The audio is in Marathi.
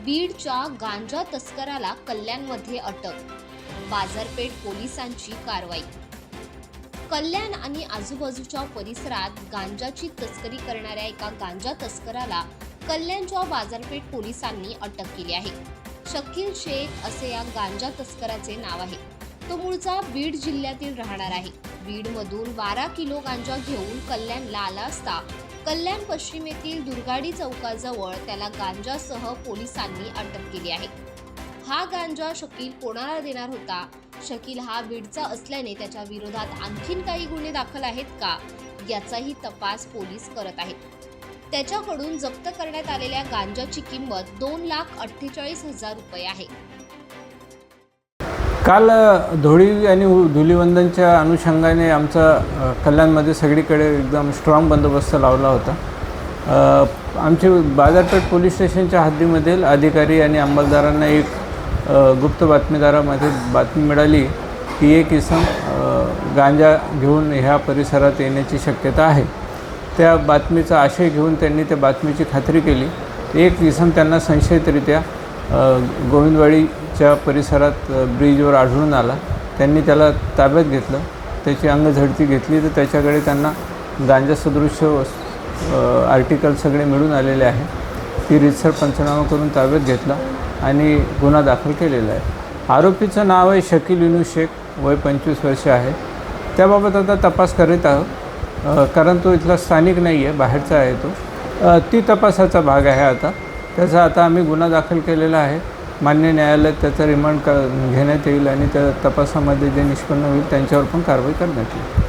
बीडच्या गांजा तस्कराला कल्याणमध्ये अटक, बाजारपेठ पोलिसांची कारवाई। कल्याण आणि आजूबाजूच्या परिसरात गांजाची तस्करी करणाऱ्या एका गांजा तस्कराला कल्याणच्या बाजारपेठ पोलिसांनी अटक केली आहे। शकील शेख असे या गांजा तस्कराचे नाव आहे। तो मूळचा बीड जिल्ह्यातील राहणार आहे। बीडमधून 12 किलो गांजा घेऊन कल्याणला आला असता कल्याण पश्चिमेतील दुर्गाडी चौकाजवळ त्याला गांजासह पोलिसांनी अटक केली आहे। हा गांजा शकील कोणाला देणार होता? शकील हा बीडचा असल्याने त्याच्या विरोधात आणखीन काही गुन्हे दाखल आहेत का, याचाही तपास पोलीस करत आहेत। त्याच्याकडून जप्त करण्यात आलेल्या गांजाची किंमत 2,48,000 रुपये आहे। काल धुळी आणि धुलीवंदनच्या अनुषंगाने आमचा कल्याणमध्ये सगळीकडे एकदम स्ट्रॉंग बंदोबस्त लावला होता। आमचे बाजारपेठ पोलीस स्टेशनच्या हद्दीमधील अधिकारी आणि अंमलदारांना एक गुप्त बातमीदारामध्ये बातमी मिळाली की एक इसम गांजा घेऊन ह्या परिसरात येण्याची शक्यता आहे। त्या बातमीचा आशय घेऊन त्यांनी त्या बातमीची खात्री केली। एक इसम त्यांना संशयितरित्या गोविंदवाडीच्या परिसरात ब्रिजवर आढळून आला। त्यांनी त्याला ताब्यात घेतलं, त्याची अंगझडती घेतली तर त्याच्याकडे त्यांना गांजा सदृश आर्टिकल सगळे मिळून आलेले आहे। ती रीतसर पंचनामा करून ताब्यात घेतला आणि गुन्हा दाखल केलेला आहे। आरोपीचं नाव आहे शकील युनूस शेख, वय 25 वर्ष आहे। त्याबाबत आता तपास करीत आहोत, कारण तो इथला स्थानिक नाही आहे, बाहेरचा आहे तो। ती तपासाचा भाग आहे। त्याचा आता आम्ही गुन्हा दाखल केलेला आहे। मान्य न्यायालयात त्याचा रिमांड घेण्यात येईल आणि त्या तपासामध्ये जे निष्पन्न होईल त्यांच्यावर पण कारवाई करण्यात येईल।